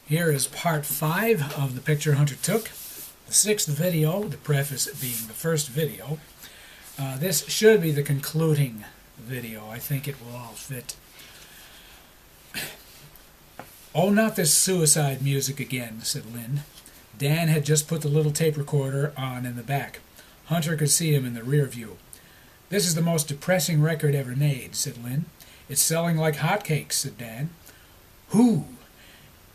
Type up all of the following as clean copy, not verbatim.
Here is part 5 of the picture Hunter took, the 6th video, the preface being the first video. This should be the concluding video. I think it will all fit. "Oh, not this suicide music again," said Lynn. Dan had just put the little tape recorder on in the back. Hunter could see him in the rear view. "This is the most depressing record ever made," said Lynn. "It's selling like hotcakes," said Dan. "Who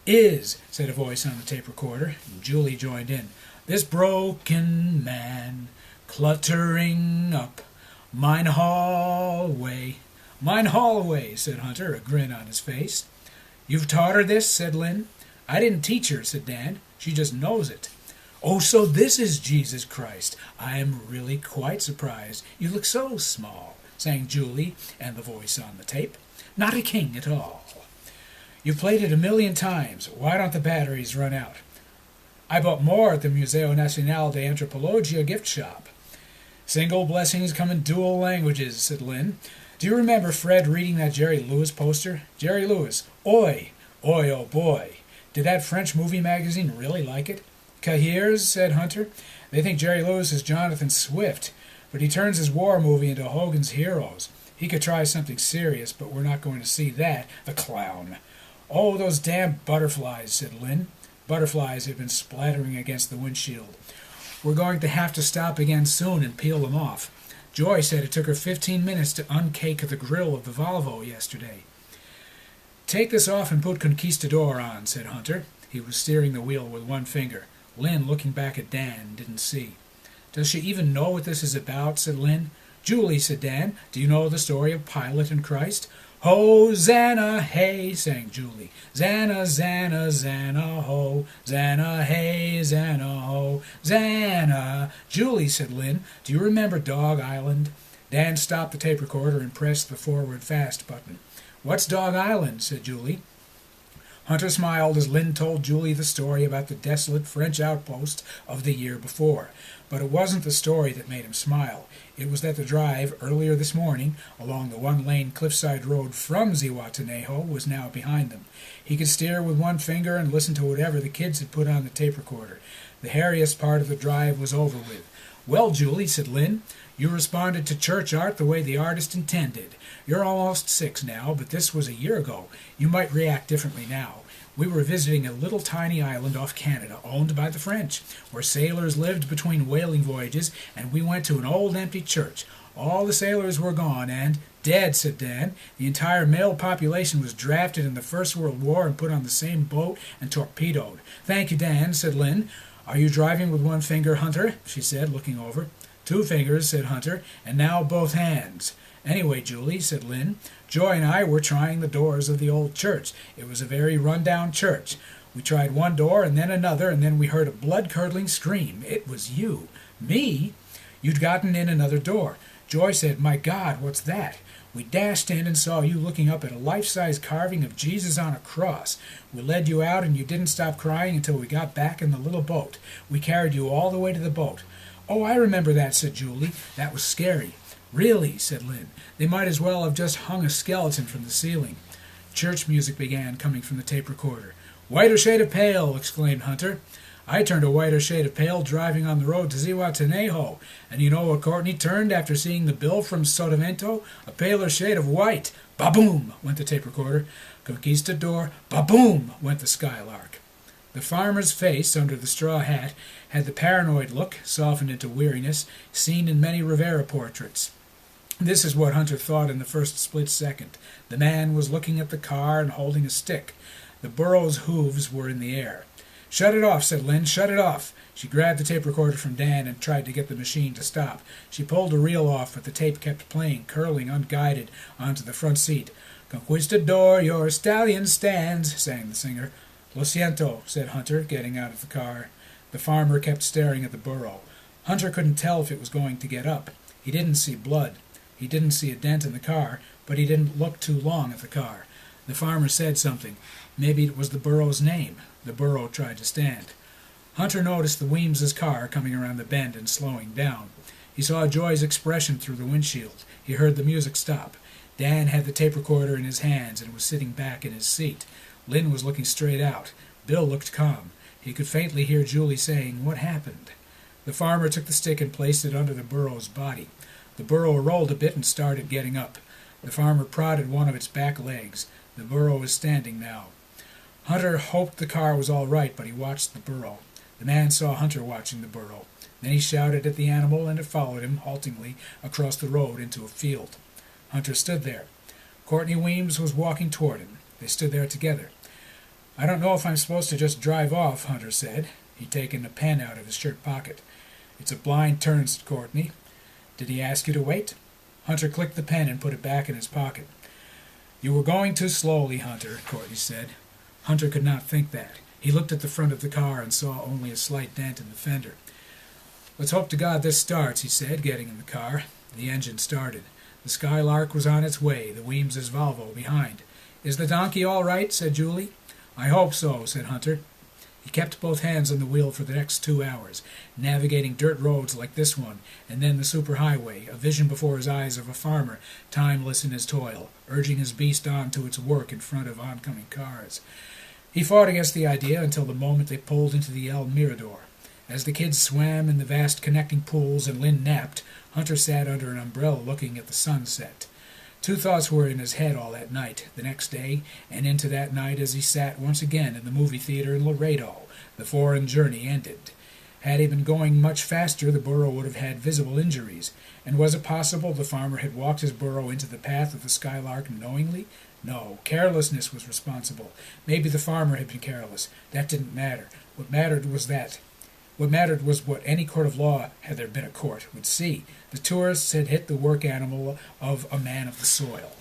is," said a voice on the tape recorder, and Julie joined in. "This broken man, cluttering up mine hallway." "Mine hallway," said Hunter, a grin on his face. "You've taught her this?" said Lynn. "I didn't teach her," said Dan. "She just knows it." "Oh, so this is Jesus Christ. I am really quite surprised. You look so small," sang Julie and the voice on the tape. "Not a king at all." "You've played it 1,000,000 times. Why don't the batteries run out?" "I bought more at the Museo Nacional de Antropologia gift shop." "Single blessings come in dual languages," said Lynn. "Do you remember Fred reading that Jerry Lewis poster? Jerry Lewis, oi, oi, oh boy. Did that French movie magazine really like it?" "Cahiers," said Hunter. "They think Jerry Lewis is Jonathan Swift, but he turns his war movie into Hogan's Heroes. He could try something serious, but we're not going to see that, the clown." "Oh, those damn butterflies," said Lynn. Butterflies had been splattering against the windshield. "We're going to have to stop again soon and peel them off. Joy said it took her 15 minutes to uncake the grill of the Volvo yesterday." "Take this off and put Conquistador on," said Hunter. He was steering the wheel with one finger. Lynn, looking back at Dan, didn't see. "Does she even know what this is about?" said Lynn. "Julie," said Dan, "do you know the story of Pilate and Christ?" "Hosanna, hey," sang Julie. "Zanna, Zanna, Zanna, ho. Zanna, hey, Zanna, ho. Zanna." "Julie," said Lynn, "do you remember Dog Island?" Dan stopped the tape recorder and pressed the forward fast button. "What's Dog Island?" said Julie. Hunter smiled as Lynn told Julie the story about the desolate French outpost of the year before. But it wasn't the story that made him smile. It was that the drive, earlier this morning, along the one-lane cliffside road from Zihuatanejo was now behind them. He could steer with one finger and listen to whatever the kids had put on the tape recorder. The hairiest part of the drive was over with. "Well, Julie," said Lynn, "you responded to church art the way the artist intended. You're almost 6 now, but this was a year ago. You might react differently now. We were visiting a little tiny island off Canada, owned by the French, where sailors lived between whaling voyages, and we went to an old empty church. All the sailors were gone and—" "Dead," said Dan. "The entire male population was drafted in the First World War and put on the same boat and torpedoed." "Thank you, Dan," said Lynn. "Are you driving with one finger, Hunter?" she said, looking over. "2 fingers," said Hunter, "and now both hands." "Anyway, Julie," said Lynn, "Joy and I were trying the doors of the old church. It was a very run-down church. We tried one door and then another, and then we heard a blood-curdling scream. It was you." "Me?" "You'd gotten in another door. Joy said, 'My God, what's that?' We dashed in and saw you looking up at a life-size carving of Jesus on a cross. We led you out, and you didn't stop crying until we got back in the little boat. We carried you all the way to the boat." "Oh, I remember that," said Julie. "That was scary." "Really," said Lynn. "They might as well have just hung a skeleton from the ceiling." Church music began coming from the tape recorder. "Whiter shade of pale," exclaimed Hunter. "I turned a whiter shade of pale driving on the road to Zihuatanejo. And you know what Courtney turned after seeing the bill from Sotavento? A paler shade of white. Ba-boom, went the tape recorder. Conquistador. Ba-boom, went the skylark." The farmer's face, under the straw hat, had the paranoid look, softened into weariness, seen in many Rivera portraits. This is what Hunter thought in the first split second. The man was looking at the car and holding a stick. The burro's hooves were in the air. "Shut it off," said Lynn. "Shut it off." She grabbed the tape recorder from Dan and tried to get the machine to stop. She pulled the reel off, but the tape kept playing, curling unguided onto the front seat. "Conquistador, your stallion stands," sang the singer. "Lo siento," said Hunter, getting out of the car. The farmer kept staring at the burro. Hunter couldn't tell if it was going to get up. He didn't see blood. He didn't see a dent in the car, but he didn't look too long at the car. The farmer said something. Maybe it was the burro's name. The burro tried to stand. Hunter noticed the Wemyss' car coming around the bend and slowing down. He saw Joy's expression through the windshield. He heard the music stop. Dan had the tape recorder in his hands and was sitting back in his seat. Lynn was looking straight out. Bill looked calm. He could faintly hear Julie saying, "What happened?" The farmer took the stick and placed it under the burro's body. The burro rolled a bit and started getting up. The farmer prodded one of its back legs. The burro was standing now. Hunter hoped the car was all right, but he watched the burro. The man saw Hunter watching the burro. Then he shouted at the animal, and it followed him, haltingly, across the road into a field. Hunter stood there. Courtney Wemyss was walking toward him. They stood there together. "I don't know if I'm supposed to just drive off," Hunter said. He'd taken a pen out of his shirt pocket. "It's a blind turn," said Courtney. "Did he ask you to wait?" Hunter clicked the pen and put it back in his pocket. "You were going too slowly, Hunter," Courtney said. Hunter could not think that. He looked at the front of the car and saw only a slight dent in the fender. "Let's hope to God this starts," he said, getting in the car. The engine started. The Skylark was on its way, the Wemyss's Volvo behind. "Is the donkey all right?" said Julie. "I hope so," said Hunter. He kept both hands on the wheel for the next 2 hours, navigating dirt roads like this one, and then the superhighway, a vision before his eyes of a farmer, timeless in his toil, urging his beast on to its work in front of oncoming cars. He fought against the idea until the moment they pulled into the El Mirador. As the kids swam in the vast connecting pools and Lynn napped, Hunter sat under an umbrella looking at the sunset. Two thoughts were in his head all that night, the next day, and into that night as he sat once again in the movie theater in Laredo. The foreign journey ended. Had he been going much faster, the burro would have had visible injuries. And was it possible the farmer had walked his burro into the path of the Skylark knowingly? No, carelessness was responsible. Maybe the farmer had been careless. That didn't matter. What mattered was what any court of law, had there been a court, would see. The tourists had hit the work animal of a man of the soil.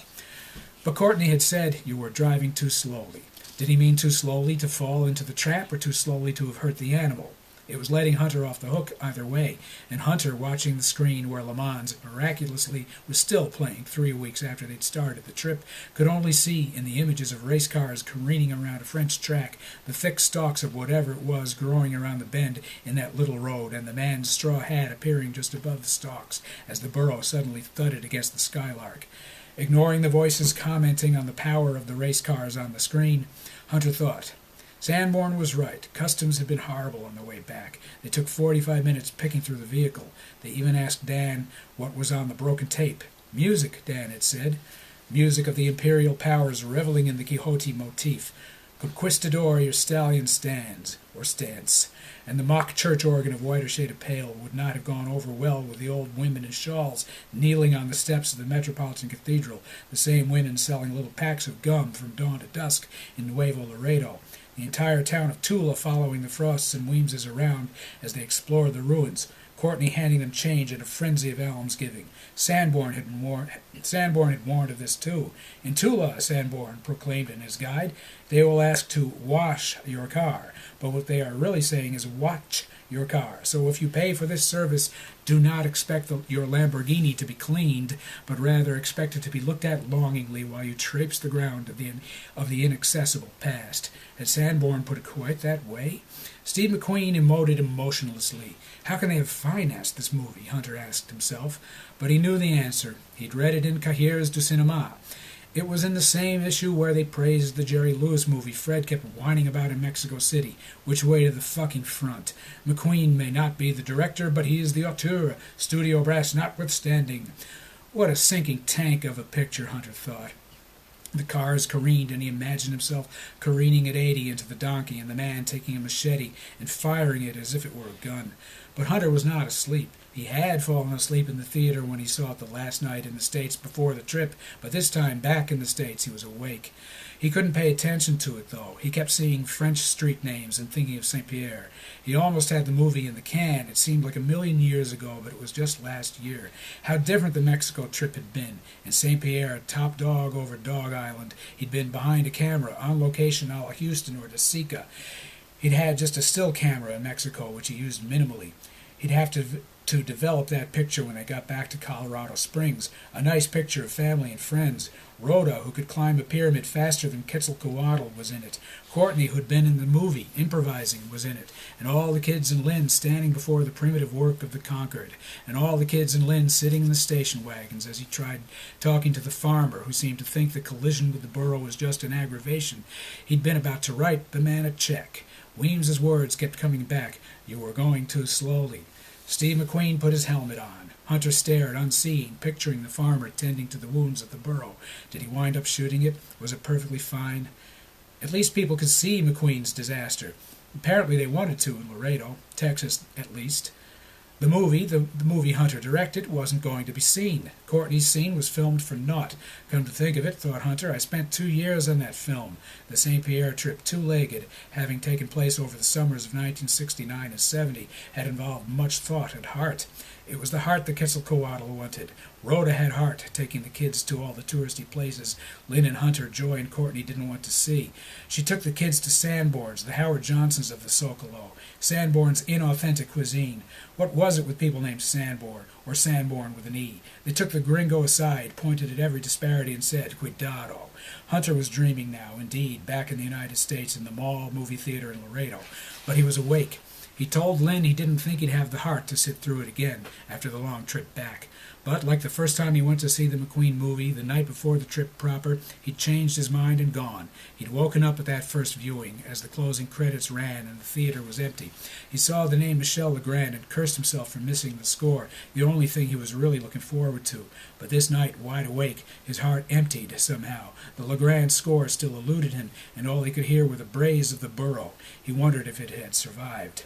But Courtney had said, "You were driving too slowly." Did he mean too slowly to fall into the trap, or too slowly to have hurt the animal? It was letting Hunter off the hook either way, and Hunter, watching the screen where Le Mans miraculously was still playing 3 weeks after they'd started the trip, could only see in the images of race cars careening around a French track the thick stalks of whatever it was growing around the bend in that little road, and the man's straw hat appearing just above the stalks as the burro suddenly thudded against the Skylark. Ignoring the voices commenting on the power of the race cars on the screen, Hunter thought, Sanborn was right. Customs had been horrible on the way back. They took 45 minutes picking through the vehicle. They even asked Dan what was on the broken tape. "Music," Dan had said. Music of the imperial powers reveling in the Quixote motif. "Conquistador, your stallion stands," or stance. And the mock church organ of whiter shade of pale would not have gone over well with the old women in shawls kneeling on the steps of the Metropolitan Cathedral, the same women selling little packs of gum from dawn to dusk in Nuevo Laredo. The entire town of Tula following the Frosts and Wemysses around as they explored the ruins, Courtney handing them change in a frenzy of almsgiving. Sanborn had warned of this too. "In Tula," Sanborn proclaimed in his guide, "they will ask to wash your car, but what they are really saying is watch your car. So if you pay for this service, do not expect your Lamborghini to be cleaned, but rather expect it to be looked at longingly while you traipse the ground of the inaccessible past." Had Sanborn put it quite that way? Steve McQueen emoted emotionlessly. How can they have financed this movie? Hunter asked himself. But he knew the answer. He'd read it in Cahiers du Cinema. It was in the same issue where they praised the Jerry Lewis movie Fred kept whining about in Mexico City. Which way to the fucking front? McQueen may not be the director, but he is the auteur, studio brass notwithstanding. What a sinking tank of a picture, Hunter thought. The cars careened, and he imagined himself careening at 80 into the donkey, and the man taking a machete and firing it as if it were a gun. But Hunter was not asleep. He had fallen asleep in the theater when he saw it the last night in the States before the trip, but this time back in the States he was awake. He couldn't pay attention to it, though. He kept seeing French street names and thinking of St. Pierre. He almost had the movie in the can. It seemed like a million years ago, but it was just last year. How different the Mexico trip had been. In St. Pierre, top dog over Dog Island, he'd been behind a camera, on location a la Houston or Desica. He'd had just a still camera in Mexico, which he used minimally. He'd have to develop that picture when they got back to Colorado Springs. A nice picture of family and friends. Rhoda, who could climb a pyramid faster than Quetzalcoatl, was in it. Courtney, who'd been in the movie, improvising, was in it. And all the kids in Lynn standing before the primitive work of the Concord. And all the kids in Lynn sitting in the station wagons as he tried talking to the farmer, who seemed to think the collision with the burro was just an aggravation. He'd been about to write the man a check. Weems's words kept coming back. You were going too slowly. Steve McQueen put his helmet on. Hunter stared, unseeing, picturing the farmer tending to the wounds of the burro. Did he wind up shooting it? Was it perfectly fine? At least people could see McQueen's disaster. Apparently they wanted to in Laredo, Texas at least. The movie Hunter directed, wasn't going to be seen. Courtney's scene was filmed for naught. Come to think of it, thought Hunter, I spent 2 years on that film. The St. Pierre trip, two-legged, having taken place over the summers of 1969 and 70, had involved much thought and heart. It was the heart that Quetzalcoatl wanted. Rhoda had heart, taking the kids to all the touristy places Lynn and Hunter, Joy, and Courtney didn't want to see. She took the kids to Sanborn's, the Howard Johnsons of the Socalo. Sanborn's inauthentic cuisine. What was it with people named Sanborn, or Sanborn with an E? They took the gringo aside, pointed at every disparity, and said, Cuidado. Hunter was dreaming now, indeed, back in the United States in the Mall movie theater in Laredo. But he was awake. He told Lynn he didn't think he'd have the heart to sit through it again after the long trip back. But, like the first time he went to see the McQueen movie, the night before the trip proper, he'd changed his mind and gone. He'd woken up at that first viewing, as the closing credits ran and the theater was empty. He saw the name Michel Legrand and cursed himself for missing the score, the only thing he was really looking forward to. But this night, wide awake, his heart emptied somehow. The Legrand score still eluded him, and all he could hear were the brays of the burro. He wondered if it had survived.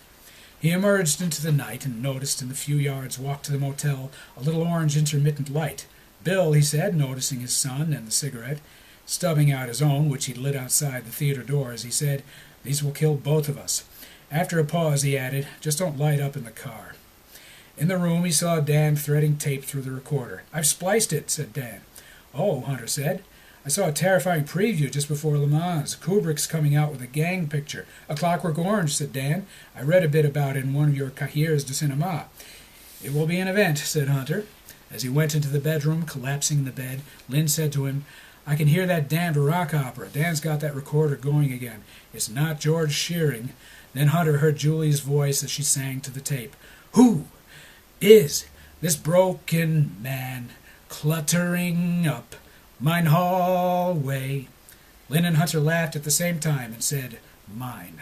He emerged into the night and noticed in the few yards walk to the motel a little orange intermittent light. Bill, he said, noticing his son and the cigarette, stubbing out his own, which he'd lit outside the theater door as he said, these will kill both of us. After a pause, he added, just don't light up in the car. In the room, he saw Dan threading tape through the recorder. I've spliced it, said Dan. Oh, Hunter said. I saw a terrifying preview just before Le Mans. Kubrick's coming out with a gang picture. A Clockwork Orange, said Dan. I read a bit about it in one of your cahiers de cinema. It will be an event, said Hunter. As he went into the bedroom, collapsing in the bed, Lynn said to him, I can hear that damned rock opera. Dan's got that recorder going again. It's not George Shearing. Then Hunter heard Julie's voice as she sang to the tape. Who is this broken man cluttering up mine hallway? Lynn and Hunter laughed at the same time and said, mine.